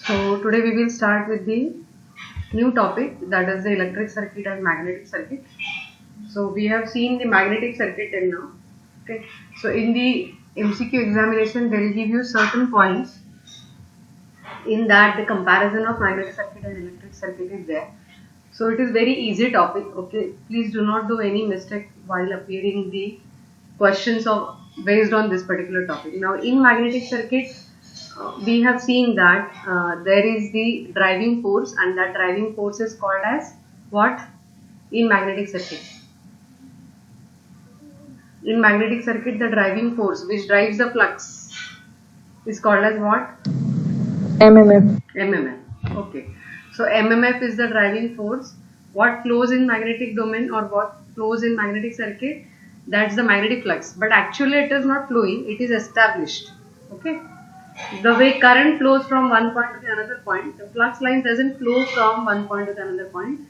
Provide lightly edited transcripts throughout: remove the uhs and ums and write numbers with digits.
So today we will start with the new topic, that is the electric circuit and magnetic circuit. So we have seen the magnetic circuit till now. Okay. So in the MCQ examination they will give you certain points in that the comparison of magnetic circuit and electric circuit is there. So it is very easy topic. Okay. Please do not do any mistake while appearing the questions of based on this particular topic. Now in magnetic circuit we have seen that there is the driving force, and that driving force is called as what in magnetic circuit? In magnetic circuit, the driving force which drives the flux is called as what? MMF. MMF. Okay. So MMF is the driving force. What flows in magnetic domain or what flows in magnetic circuit? That's the magnetic flux. But actually it is not flowing, it is established. Okay. The way current flows from one point to the another point, the flux line doesn't flow from one point to the another point.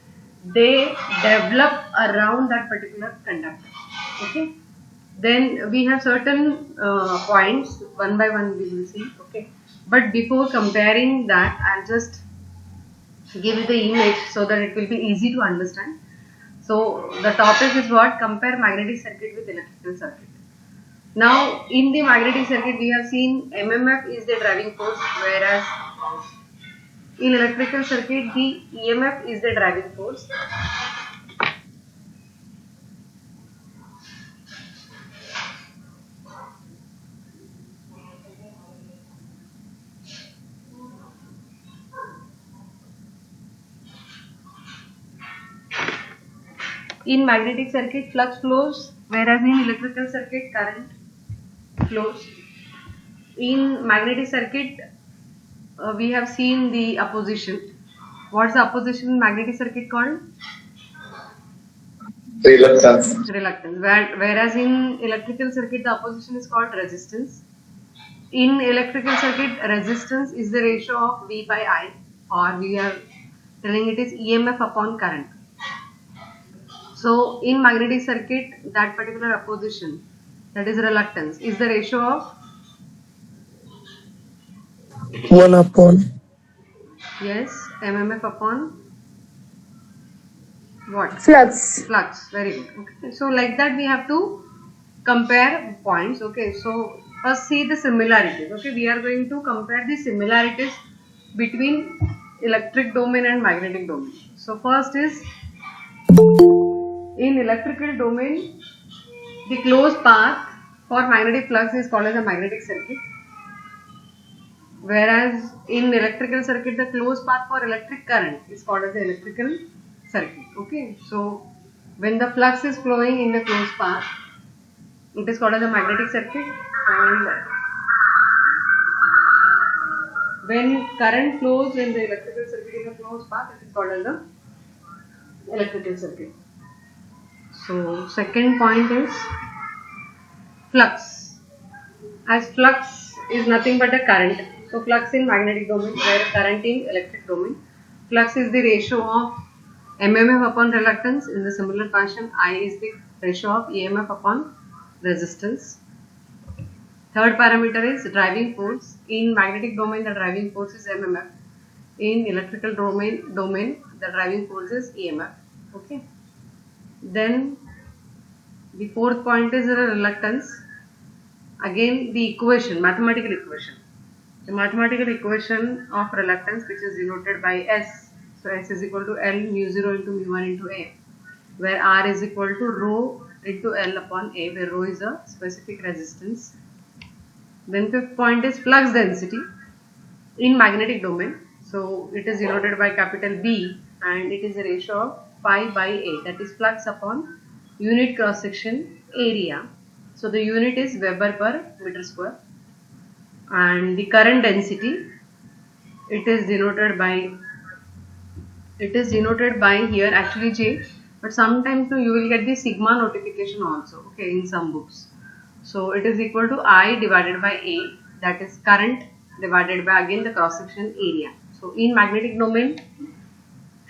They develop around that particular conductor. Okay. Then we have certain points, one by one we will see. Okay. But before comparing that, I'll just give you the image so that it will be easy to understand. So the topic is what? Compare magnetic circuit with electrical circuit. Now in the magnetic circuit we have seen MMF is the driving force, whereas in electrical circuit the EMF is the driving force. In magnetic circuit flux flows, whereas in electrical circuit current flows. In magnetic circuit we have seen the opposition. What's the opposition in magnetic circuit called? Reluctance. Reluctance. Whereas in electrical circuit the opposition is called resistance. In electrical circuit, resistance is the ratio of V by I, or we are telling it is EMF upon current. So in magnetic circuit, that particular opposition, that is reluctance, is the ratio of 1 upon yes MMF upon what? flux. Flux. Very good. Okay. So like that we have to compare points. Okay. So first see the similarities. Okay. We are going to compare the similarities between electric domain and magnetic domain. So first is in electrical domain, the closed path for magnetic flux is called as a magnetic circuit, whereas in electrical circuit the closed path for electric current is called as the electrical circuit. Okay, so when the flux is flowing in the closed path, it is called as a magnetic circuit, and when current flows in the electrical circuit in the closed path, it is called as the electrical circuit. So second point is flux. As flux is nothing but a current, so flux in magnetic domain, where current in electric domain. Flux is the ratio of MMF upon reluctance. In the similar fashion, I is the ratio of EMF upon resistance. Third parameter is driving force. In magnetic domain, the driving force is MMF. In electrical domain, the driving force is EMF. Okay. Then the fourth point is the reluctance. Again, the equation, mathematical equation. The mathematical equation of reluctance, which is denoted by S. So S is equal to L mu 0 into mu 1 into A, where R is equal to rho into L upon A, where rho is a specific resistance. Then fifth point is flux density in magnetic domain. So it is denoted by capital B, and it is a ratio of pi by A, that is flux upon unit cross section area. So the unit is Weber per meter square. And the current density, it is denoted by here actually J, but sometimes you will get the sigma notification also, okay, in some books. So it is equal to I divided by A, that is current divided by again the cross section area. So in magnetic domain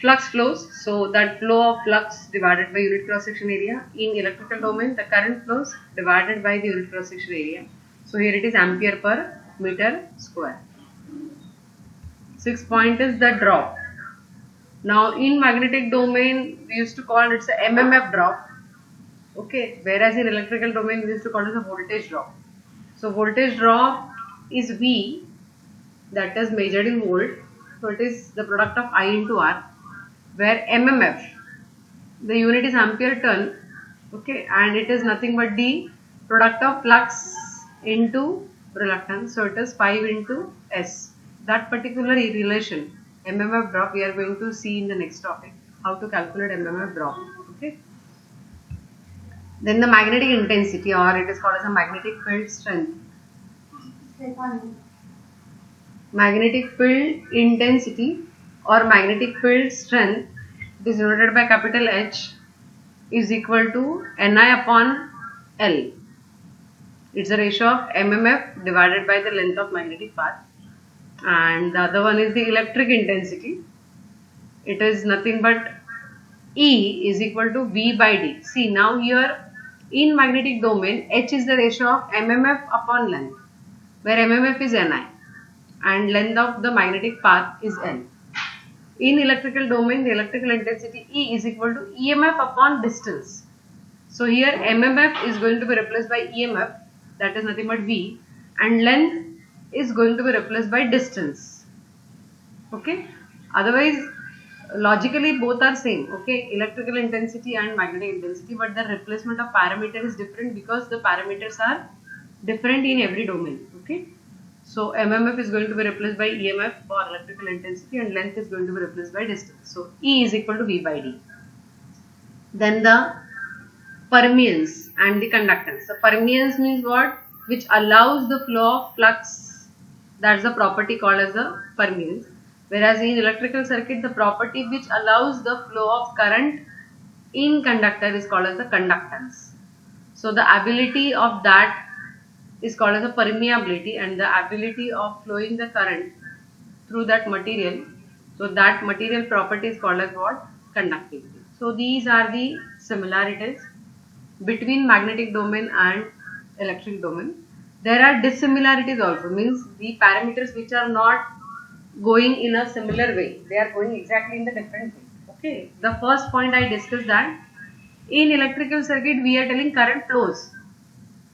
flux flows, so that flow of flux divided by unit cross section area. In electrical domain the current flows divided by the unit cross section area. So here it is ampere per meter square. 6th point is the drop. Now in magnetic domain we used to call it a MMF drop, okay, whereas in electrical domain we used to call it a voltage drop. So voltage drop is V, that is measured in volt, so it is the product of I into R, where MMF, the unit is ampere turn, okay, and it is nothing but the product of flux into reluctance, so it is 5 into S. That particular relation, MMF drop, we are going to see in the next topic, how to calculate MMF drop, okay. Then the magnetic intensity, or it is called as a magnetic field strength. Magnetic field intensity or magnetic field strength is denoted by capital H is equal to Ni upon L. It's a ratio of MMF divided by the length of magnetic path. And the other one is the electric intensity. It is nothing but E is equal to V by D. See, now here in magnetic domain, H is the ratio of MMF upon length, where MMF is Ni and length of the magnetic path is L. In electrical domain, the electrical intensity E is equal to EMF upon distance. So here MMF is going to be replaced by EMF, that is nothing but V, and length is going to be replaced by distance. Okay. Otherwise, logically both are same. Okay, electrical intensity and magnetic intensity, but the replacement of parameter is different because the parameters are different in every domain. Okay. So MMF is going to be replaced by EMF for electrical intensity and length is going to be replaced by distance. So E is equal to V by D. Then the permeance and the conductance. The permeance means what? Which allows the flow of flux. That's the property called as the permeance. Whereas in electrical circuit, the property which allows the flow of current in conductor is called as the conductance. So the ability of that is called as a permeability, and the ability of flowing the current through that material, so that material property is called as what? Conductivity. So these are the similarities between magnetic domain and electric domain. There are dissimilarities also, means the parameters which are not going in a similar way, they are going exactly in the different way. Okay, the first point I discussed that in electrical circuit we are telling current flows,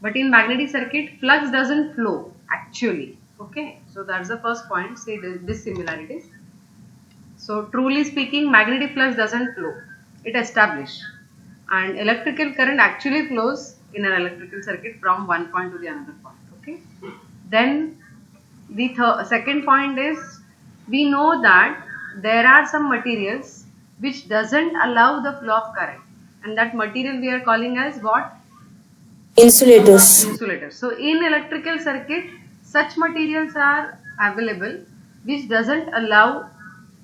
but in magnetic circuit flux doesn't flow actually. Okay, so that's the first point, say dissimilarities. So truly speaking, magnetic flux doesn't flow, it established, and electrical current actually flows in an electrical circuit from one point to the another point. Okay, then the second point is, we know that there are some materials which doesn't allow the flow of current, and that material we are calling as what? Insulators. Insulators. So in electrical circuit, such materials are available which doesn't allow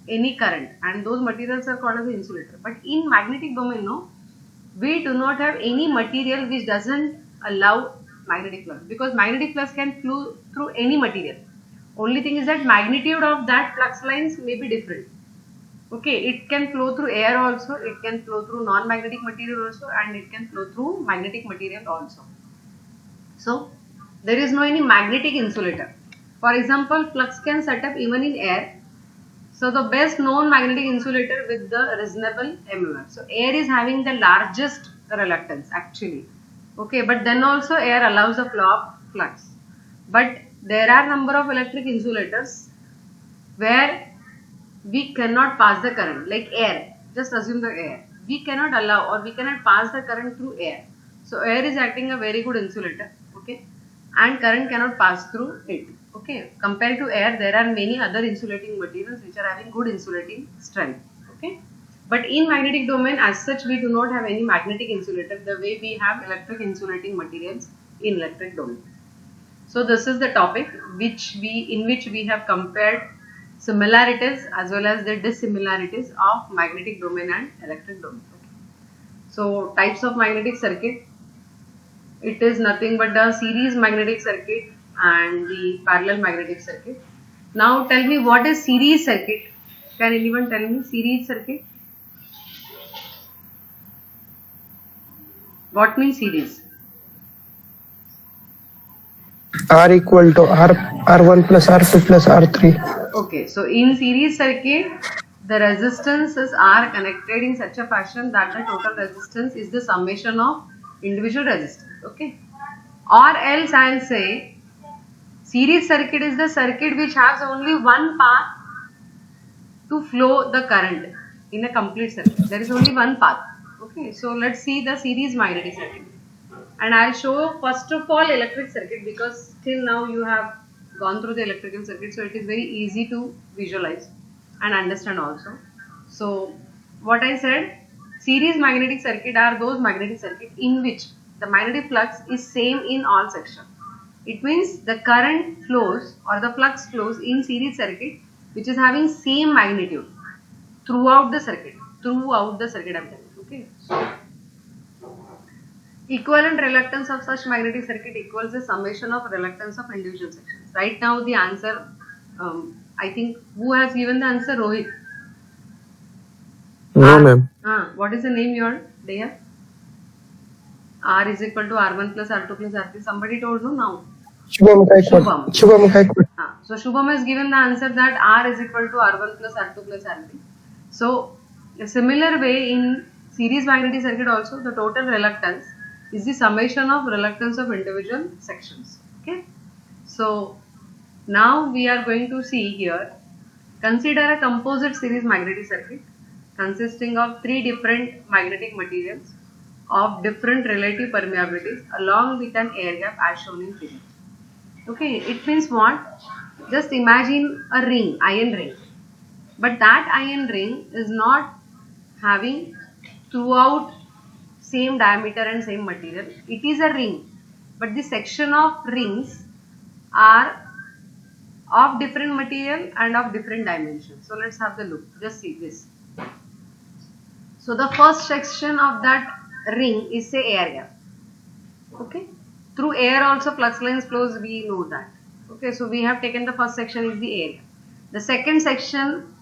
any current, and those materials are called as the insulator. But in magnetic domain, no, we do not have any material which doesn't allow magnetic flux, because magnetic flux can flow through any material. Only thing is that magnitude of that flux lines may be different. Okay, it can flow through air also, it can flow through non-magnetic material also, and it can flow through magnetic material also. So there is no any magnetic insulator. For example, flux can set up even in air. So the best known magnetic insulator with the reasonable MMF. So air is having the largest reluctance actually. Okay, but then also air allows the flow of flux. But there are number of electric insulators where we cannot pass the current, like air. Just assume the air. We cannot allow or we cannot pass the current through air. So air is acting a very good insulator. Okay, and current cannot pass through it. Okay, compared to air, there are many other insulating materials which are having good insulating strength. Okay, but in magnetic domain, as such, we do not have any magnetic insulator the way we have electric insulating materials in electric domain. So this is the topic in which we have compared similarities as well as the dissimilarities of magnetic domain and electric domain. Okay. So types of magnetic circuit, it is nothing but the series magnetic circuit and the parallel magnetic circuit. Now tell me, what is series circuit? Can anyone tell me series circuit? What means series? R equal to R1 plus R2 plus R3. Okay, so in series circuit, the resistances are connected in such a fashion that the total resistance is the summation of individual resistance. Okay, or else I'll say series circuit is the circuit which has only one path to flow the current in a complete circuit. There is only one path. Okay, so let's see the series magnetic circuit. And I'll show first of all electric circuit, because till now you have gone through the electrical circuit, so it is very easy to visualize and understand also. So what I said, series magnetic circuit are those magnetic circuit in which the magnetic flux is same in all sections. It means the current flows or the flux flows in series circuit which is having same magnitude throughout the circuit. I'm telling you. Okay. Equivalent reluctance of such magnetic circuit equals the summation of reluctance of individual sections. Right now the answer, I think, who has given the answer? Rohit. No, ma'am. What is the name you are there? R is equal to R1 plus R2 plus R3. Somebody told no now. Shubham Kaikwad. So Shubham has given the answer that R is equal to R1 plus R2 plus R3. So a similar way in series magnetic circuit also the total reluctance is the summation of reluctance of individual sections. Okay. So now we are going to see here, consider a composite series magnetic circuit consisting of three different magnetic materials of different relative permeabilities along with an air gap as shown in figure. Okay, it means what? Just imagine a ring, iron ring. But that iron ring is not having throughout same diameter and same material. It is a ring, but the section of rings are of different material and of different dimensions. So let's have the look. Just see this. So the first section of that ring is say air gap. Okay. Through air also flux lines flows, we know that. Okay, so we have taken the first section is the air gap. The second section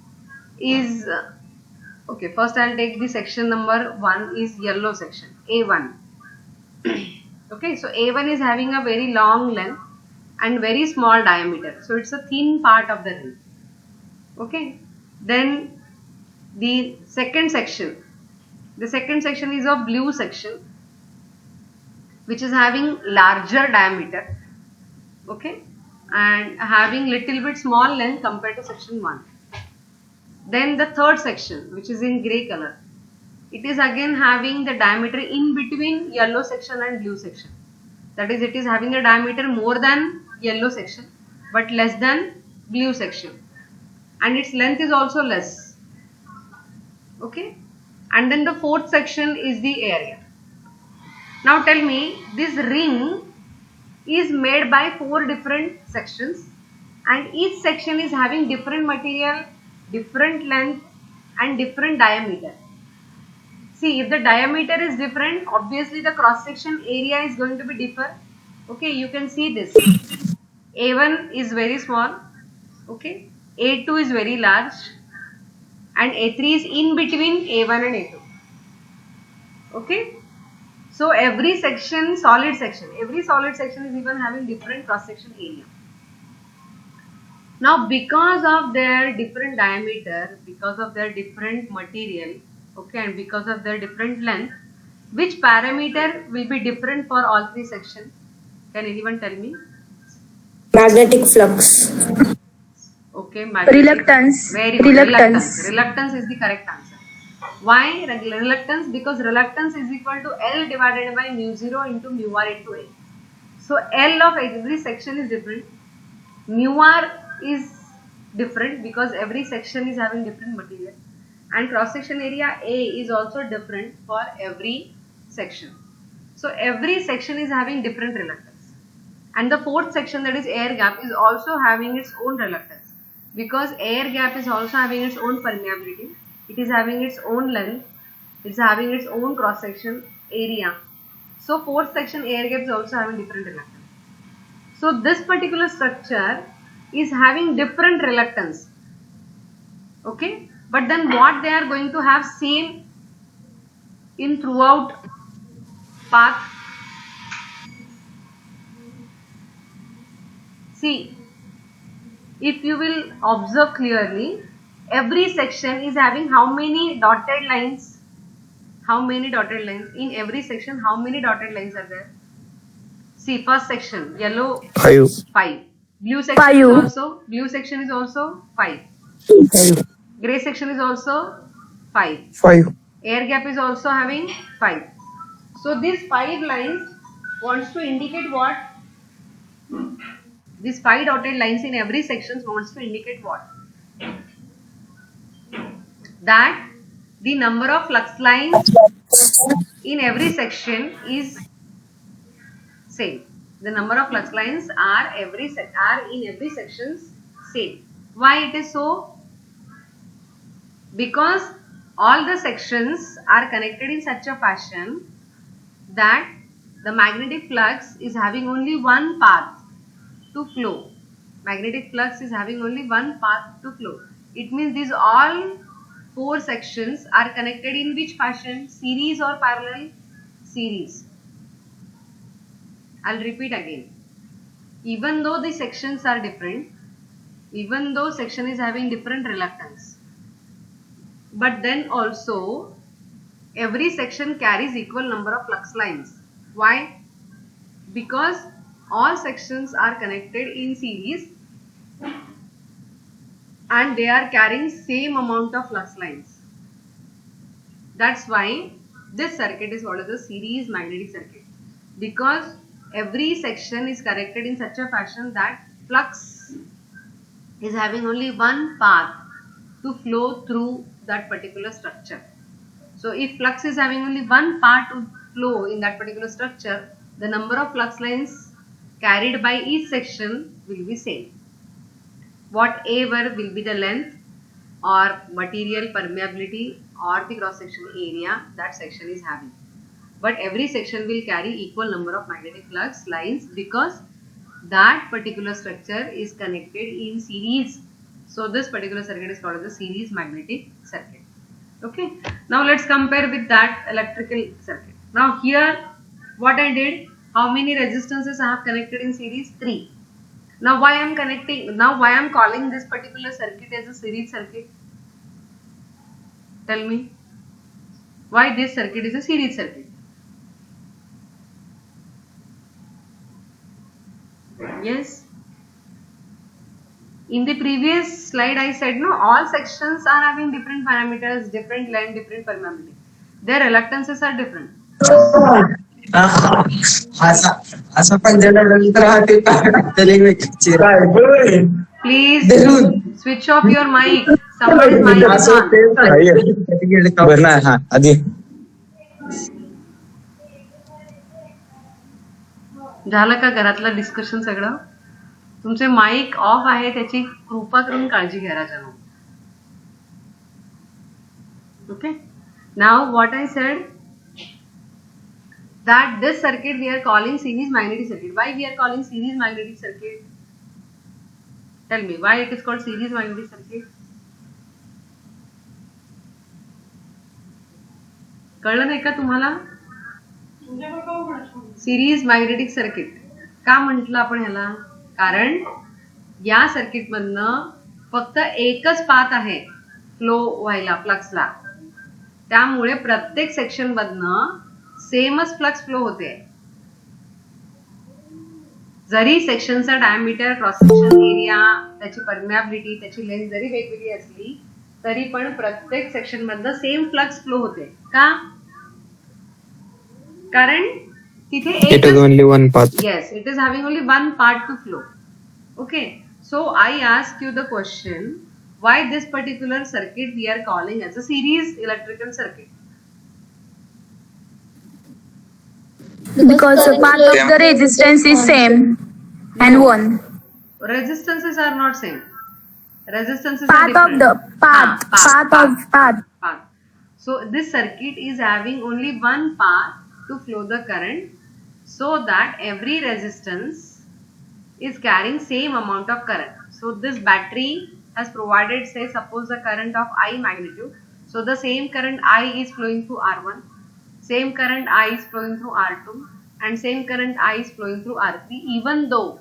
is, okay, first I'll take the section number 1 is yellow section, A1. Okay, so A1 is having a very long length and very small diameter. So it's a thin part of the ring. Okay, then the second section is of blue section, which is having larger diameter, okay, and having little bit small length compared to section 1. Then the third section, which is in grey color, it is again having the diameter in between yellow section and blue section. That is, it is having a diameter more than yellow section but less than blue section, and its length is also less. Okay, and then the fourth section is the area. Now tell me, this ring is made by 4 different sections, and each section is having different material, different length and different diameter. See, if the diameter is different, obviously the cross section area is going to be different. Okay, you can see this. A1 is very small, okay, A2 is very large, and A3 is in between A1 and A2. Okay, so every section, solid section is even having different cross section area. Now, because of their different diameter, because of their different material, okay, and because of their different length, which parameter will be different for all 3 sections? Can anyone tell me? Magnetic flux. Okay, magnetic. Reluctance. Very good. Reluctance is the correct answer. Why reluctance? Because reluctance is equal to L divided by mu 0 into mu r into A. So L of every section is different. Mu r is different because every section is having different material, and cross section area A is also different for every section. So every section is having different reluctance, and the fourth section, that is air gap, is also having its own reluctance, because air gap is also having its own permeability, it is having its own length, it is having its own cross section area. So fourth section air gap is also having different reluctance. So this particular structure is having different reluctance, okay, but then what they are going to have same in throughout path. See, if you will observe clearly, every section is having how many dotted lines? How many dotted lines? In every section, how many dotted lines are there? See, first section, yellow, 5. 5. Blue section Five. blue section is also 5. 5. Grey section is also 5. 5. Air gap is also having 5. So these 5 lines wants to indicate what? These 5 dotted lines in every section wants to indicate what? That the number of flux lines in every section is same. The number of flux lines are in every section same. Why it is so? Because all the sections are connected in such a fashion that the magnetic flux is having only one path to flow. Magnetic flux is having only one path to flow. It means these all 4 sections are connected in which fashion? Series or parallel? Series. I'll repeat again. Even though the sections are different, even though section is having different reluctance, but then also every section carries equal number of flux lines. Why? Because all sections are connected in series and they are carrying same amount of flux lines. That's why this circuit is called as a series magnetic circuit, because every section is connected in such a fashion that flux is having only one path to flow through that particular structure. So if flux is having only one path to flow in that particular structure, the number of flux lines carried by each section will be same. Whatever will be the length or material permeability or the cross section area that section is having. But every section will carry equal number of magnetic flux lines because that particular structure is connected in series. So this particular circuit is called as the series magnetic circuit. Okay. Now let's compare with that electrical circuit. Now here what I did, how many resistances I have connected in series? 3. Now why I am calling this particular circuit as a series circuit? Tell me. Why this circuit is a series circuit? Yes. In the previous slide I said no, all sections are having different parameters, different length, different permeability. Their reluctances are different. Asa pagdala Please switch off your mic. Somebody's mic is on. आधी झालं का घरातलं discussion सगळं? तुमचे mic off आहे त्याची कृपा करून काळजी घ्या राजानो. Okay. Now what I said, that this circuit we are calling series magnetic circuit. Why we are calling series magnetic circuit? Tell me why it is called series magnetic circuit. कळलं नाही का तुम्हाला? सिरीज मॅग्नेटिक सर्किट का म्हटलं आपण ह्याला? कारण या सर्किट मधनं फक्त एकच पाथ आहे फ्लो व्हायला फ्लक्सला, त्यामुळे प्रत्येक सेक्शन मधनं सेमच फ्लक्स फ्लो होते. जरी सेक्शनचा डायमीटर, क्रॉस सेक्शन एरिया, त्याची परमेबिलिटी, त्याची लेंथ जरी वेगवेगळी असली तरी पण प्रत्येक सेक्शन मधनं सेम फ्लक्स फ्लो होते. का? कारण तिथे It is only one path. Yes, it is having only one part to flow. Okay, so I ask you the question, why this particular circuit we are calling as a series electrical circuit? Because the path of the resistance is same and one. Resistances are not same. Resistances are Path of different. the path. Path. So this circuit is having only one path to flow the current, so that every resistance is carrying same amount of current. So this battery has provided, say suppose the current of I magnitude. So the same current I is flowing through R1, same current I is flowing through R2, and same current I is flowing through R3, even though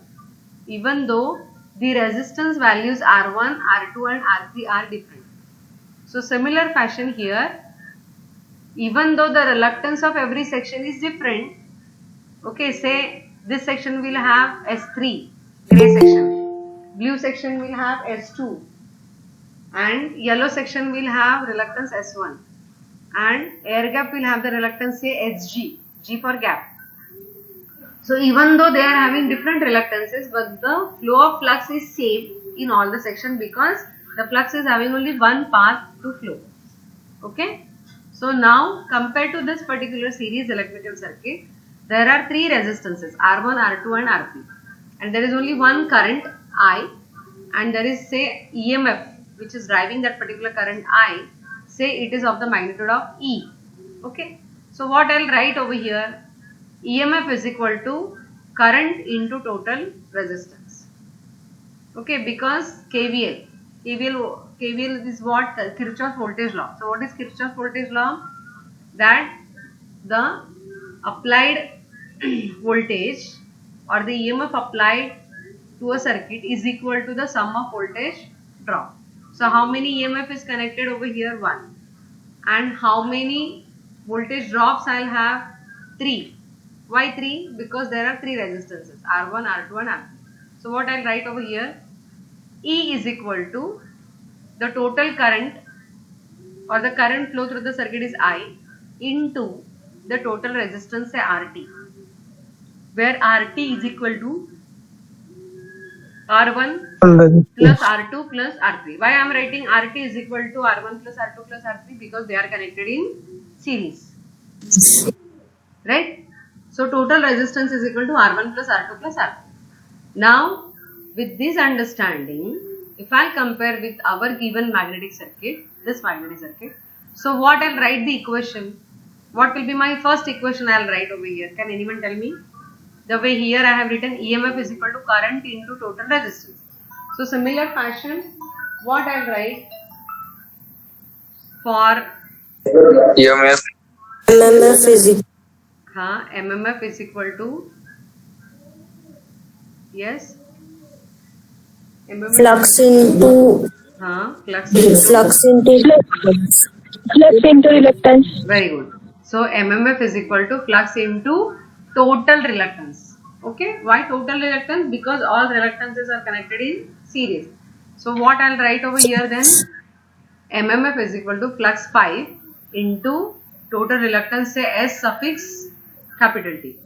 even though the resistance values R1, R2 and R3 are different. So similar fashion here, even though the reluctance of every section is different, okay, say this section will have S3, grey section, blue section will have S2 and yellow section will have reluctance S1 and air gap will have the reluctance say Sg, G for gap. So even though they are having different reluctances, but the flow of flux is same in all the section because the flux is having only one path to flow. Okay. So now compared to this particular series electrical circuit, there are three resistances R1, R2 and R3 and there is only one current I and there is say EMF which is driving that particular current I, say it is of the magnitude of E. Okay. So what I will write over here, EMF is equal to current into total resistance. Okay, because KVL is what? Kirchhoff's voltage law. So what is Kirchhoff's voltage law? That the applied voltage or the EMF applied to a circuit is equal to the sum of voltage drop. So how many EMF is connected over here? 1. And how many voltage drops I will have? 3. Why 3? Because there are 3 resistances R1, R2 and R3. So what I will write over here? E is equal to the total current or the current flow through the circuit is I into the total resistance say RT, where RT is equal to R1 plus R2 plus R3. Why I am writing RT is equal to R1 plus R2 plus R3? Because they are connected in series. Right? So total resistance is equal to R1 plus R2 plus R3. Now with this understanding, if I compare with our given magnetic circuit, this magnetic circuit, so what I will write the equation? What will be my first equation I will write over here? Can anyone tell me? The way here I have written EMF is equal to current into total resistance. So similar fashion, what I will write for EMF. MMF is equal to, yes, MMF Flux into Flux into reluctance. Very good. So MMF is equal to flux into total reluctance. Okay. Why total reluctance? Because all reluctances are connected in series. So what I will write over here then? MMF is equal to flux 5 into total reluctance say S suffix capital T.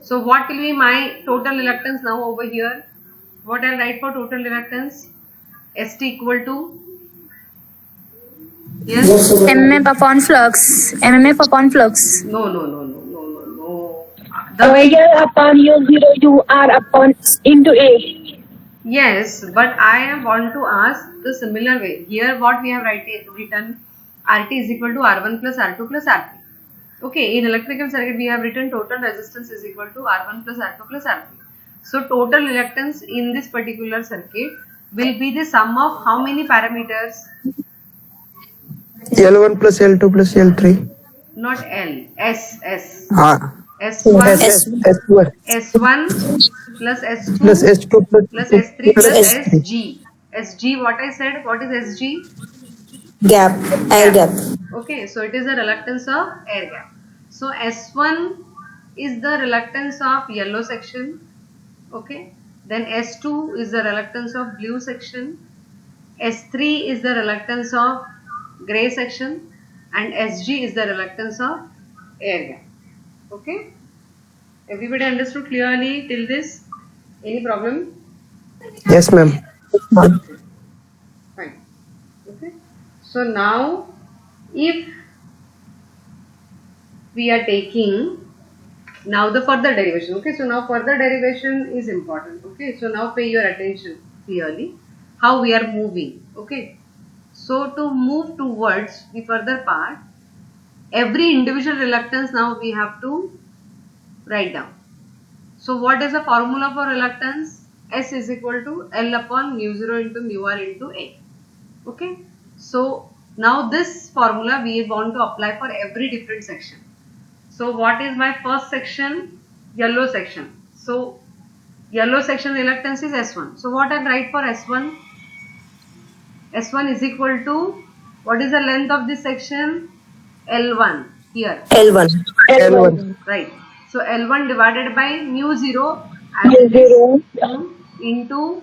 So what will be my total reluctance now over here? What I will write for total reluctance? ST equal to, yes? mmf upon flux. mmf upon flux. No. Omega upon U0 UR upon into A. Yes, but I want to ask the similar way. Here what we have written RT is equal to R1 plus R2 plus R3. Okay, in electrical circuit we have written total resistance is equal to R1 plus R2 plus R3. So total reluctance in this particular circuit will be the sum of how many parameters? L1 plus L2 plus L3. Not L, S. Ah. S1 S1 S1 plus S2 plus S2 plus S3 plus SG. SG, what I said, what is SG? Gap. Air gap. Okay, so it is the reluctance of air gap. So S1 is the reluctance of yellow section. Okay, then S2 is the reluctance of blue section. S3 is the reluctance of grey section. And SG is the reluctance of air gap. Okay, everybody understood clearly till this? Any problem? Yes, ma'am. Fine. Okay. So now, if we are taking now the further derivation. Okay. So now further derivation is important. Okay. So now pay your attention clearly how we are moving. Okay. So to move towards the further part, every individual reluctance now we have to write down. So what is the formula for reluctance? S is equal to L upon mu 0 into mu r into A. Okay. So now this formula we want to apply for every different section. So what is my first section? Yellow section. So Yellow section reluctance is S1. So what I'll write for S1? S1 is equal to, what is the length of this section? L1 here. L1. L1. Right. So L1 divided by mu 0 as it is into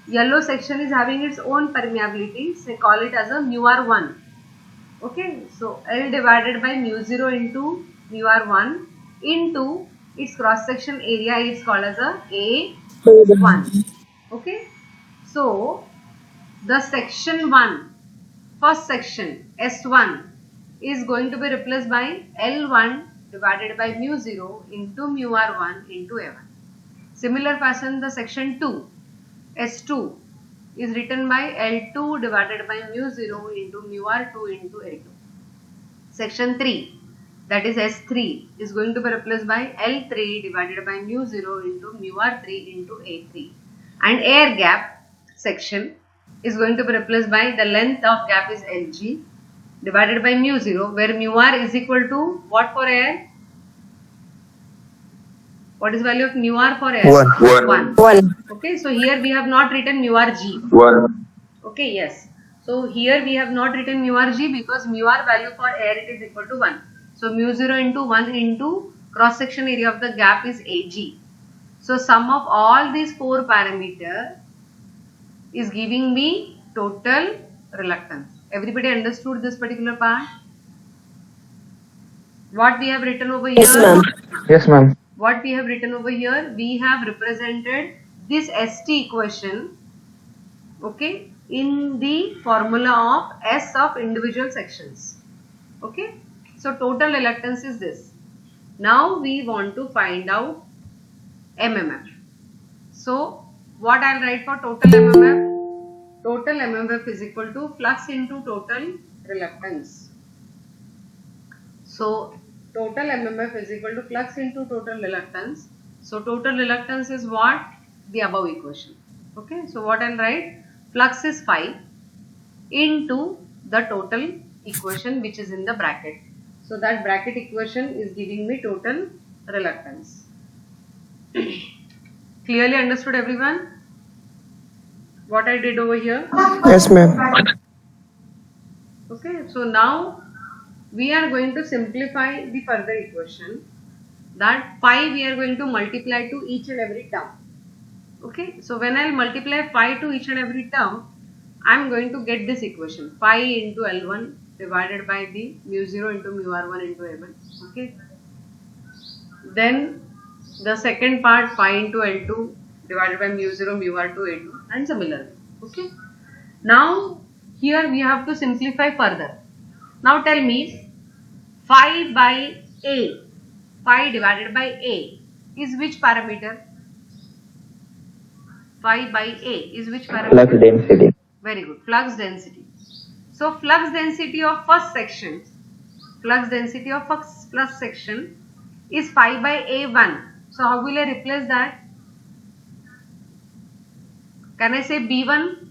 yellow section is having its own permeability. So call it as a mu R1. Okay. So L divided by mu 0 into mu R1 into its cross section area is called as a A1. Okay. So the section 1, first section S1 is going to be replaced by L1 divided by mu 0 into mu R1 into A1. Similar fashion, the section 2, S2 is written by L2 divided by mu 0 into mu R2 into A2. Section 3, that is S3, is going to be replaced by L3 divided by mu 0 into mu R3 into A3. And air gap section is going to be replaced by the length of gap is Lg divided by mu 0, where mu r is equal to what for air? What is value of mu r for air? 1. 1. Okay, so here we have not written mu r g. 1. Okay, yes. So here we have not written mu r g because mu r value for air it is equal to 1. So mu 0 into 1 into cross section area of the gap is Ag. So sum of all these 4 parameters is giving me total reluctance. Everybody understood this particular part? What we have written over here? Yes, ma'am. Yes, ma'am. What we have written over here? We have represented this ST equation, okay, in the formula of S of individual sections. Okay. So total reluctance is this. Now we want to find out MMF. So what I'll write for total MMF? Total MMF is equal to flux into total reluctance. So total MMF is equal to flux into total reluctance. So total reluctance is what? The above equation. Okay. So what I'll write? Flux is phi into the total equation which is in the bracket. So that bracket equation is giving me total reluctance. Clearly understood everyone? What I did over here? Yes, ma'am. Okay, so now we are going to simplify the further equation. That phi we are going to multiply to each and every term. Okay, so when I will multiply phi to each and every term, I am going to get this equation phi into L1 divided by the mu 0 into mu R1 into A1. Okay, then the second part phi into L2 divided by mu 0 mu R2 A2 and similarly. Okay, now here we have to simplify further. Now tell me phi by A, phi divided by A is which parameter? Phi by A is which parameter? Flux density. Very good, flux density. So flux density of first section, flux density of first section is phi by A1. So how will I replace that? Can I say B1?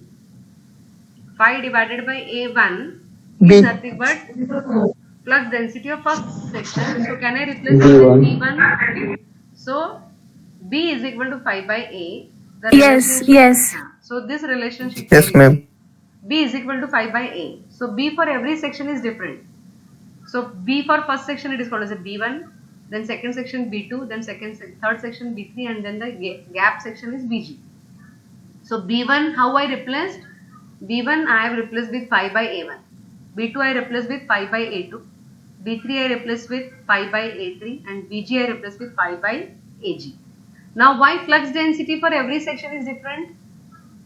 Phi divided by A1 B. is nothing but flux density of first section. So can I replace it with B1? So B is equal to phi by A. The Yes, relationship- yes. So this relationship Yes, here is ma'am. B is equal to phi by A. So B for every section is different. So B for first section it is called as a B1, then second section B2, then third section B3, and then the gap section is BG. So B1 how I replaced? B1 I have replaced with phi by A1. B2 I replaced with phi by A2. B3 I replaced with phi by A3, and BG I replaced with phi by AG. Now why flux density for every section is different?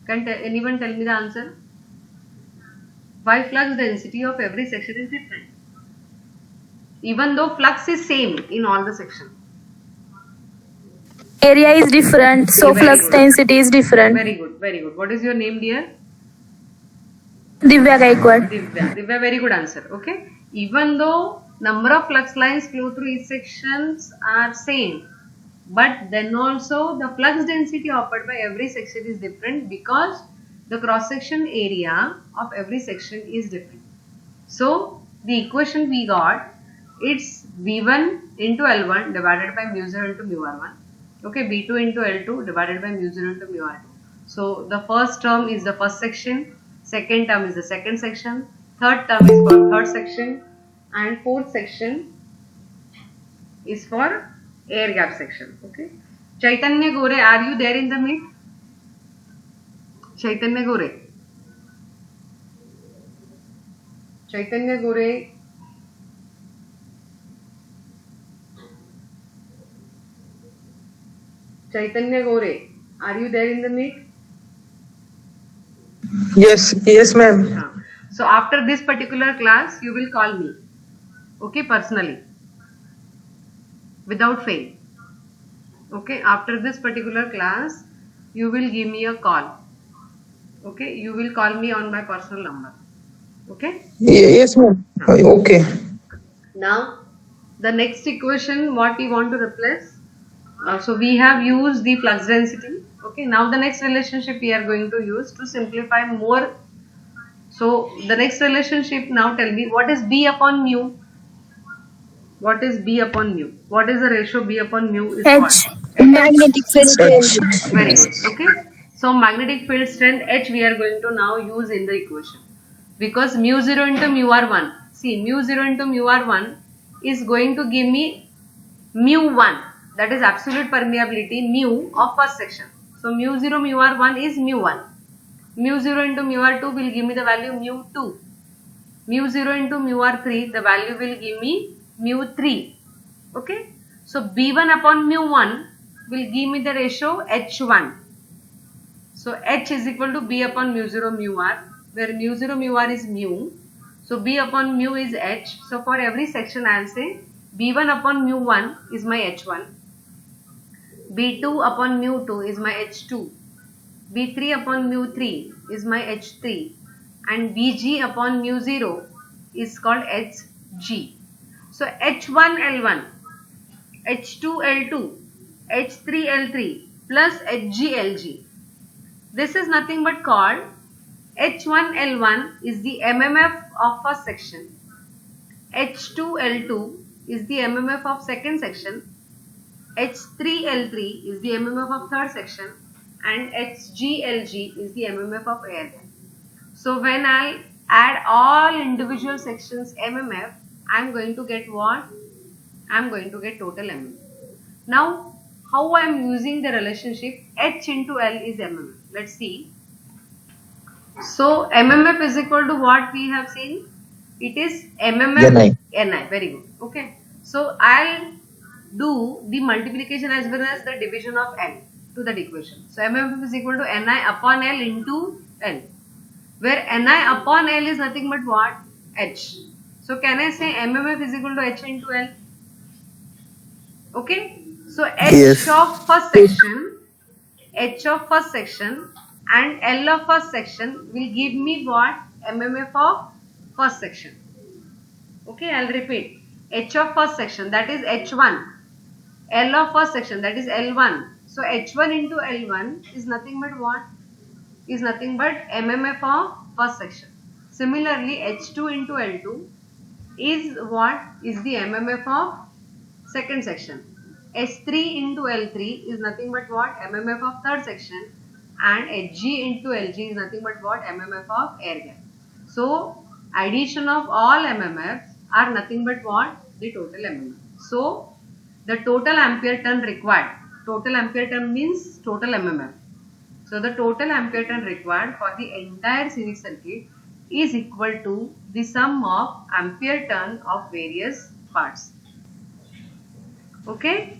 Can anyone tell me the answer? Why flux density of every section is different? Even though flux is same in all the sections. Area is different, so Very flux good. density is different. Very good, very good. What is your name, dear? Divya Gaikwad. Divya. Divya, very good answer. Okay. Even though number of flux lines flow through each sections are same, but then also the flux density offered by every section is different because the cross section area of every section is different. So the equation we got, it's V1 into L1 divided by mu 0 into mu R1. Okay, B2 into L2 divided by mu 0 into mu R2. So the first term is the first section, second term is the second section, third term is for third section, and fourth section is for air gap section. Okay. Chaitanya Gore, are you there in the meet? Chaitanya Gore. Chaitanya Gore. Chaitanya Gore, are you there in the meet? Yes, ma'am. So after this particular class, you will call me. Okay, personally. Without fail. Okay, after this particular class, you will give me a call. Okay, you will call me on my personal number. Okay. Yes, ma'am. Okay. Now, the next equation, what we want to replace. So we have used the flux density. Okay. Now the next relationship we are going to use to simplify more. So the next relationship, now tell me, what is B upon mu? What is B upon mu? What is the ratio B upon mu is H. what? Magnetic field strength. Very good. Okay. So magnetic field strength H we are going to now use in the equation. Because mu 0 into mu r1. See, mu 0 into mu r1 is going to give me mu 1. That is absolute permeability mu of first section. So mu 0 mu r1 is mu 1. Mu 0 into mu r2 will give me the value mu 2. Mu 0 into mu r3, the value will give me mu 3. Okay. So B1 upon mu 1 will give me the ratio H1. So H is equal to B upon mu 0 mu r, where mu 0 mu r is mu. So B upon mu is H. So for every section I will say B1 upon mu 1 is my H1. B2 upon mu 2 is my H2. B3 upon mu 3 is my H3. And Bg upon mu 0 is called Hg. So H1 L1, H2 L2, H3 L3 plus Hg Lg. This is nothing but called H1 L1 is the MMF of first section, H2 L2 is the MMF of second section, H3 L3 is the MMF of third section, and Hg Lg is the MMF of air gap. So when I add all individual sections MMF, I am going to get what? I am going to get total MMF. Now, how I am using the relationship H into L is MMF. Let's see. So, MMF is equal to what we have seen? It is MMF Ni. Very good. Okay. So, I'll do the multiplication as well as the division of L to that equation. So, MMF is equal to Ni upon L into L, where Ni upon L is nothing but what? H. So, can I say MMF is equal to H into L? Okay. So, H of first section, H of first section and L of first section will give me what? MMF of first section. Okay, I'll repeat. H of first section, that is H1. L of first section, that is L1. So, H1 into L1 is nothing but what? Is nothing but MMF of first section. Similarly, H2 into L2 is what? Is the MMF of second section. H3 into L3 is nothing but what? MMF of third section, and Hg into Lg is nothing but what? MMF of air gap. So, addition of all MMFs are nothing but what? The total MMF. So, the total ampere turn required. Total ampere turn means total MMF. So, the total ampere turn required for the entire series circuit is equal to the sum of ampere turn of various parts. Okay.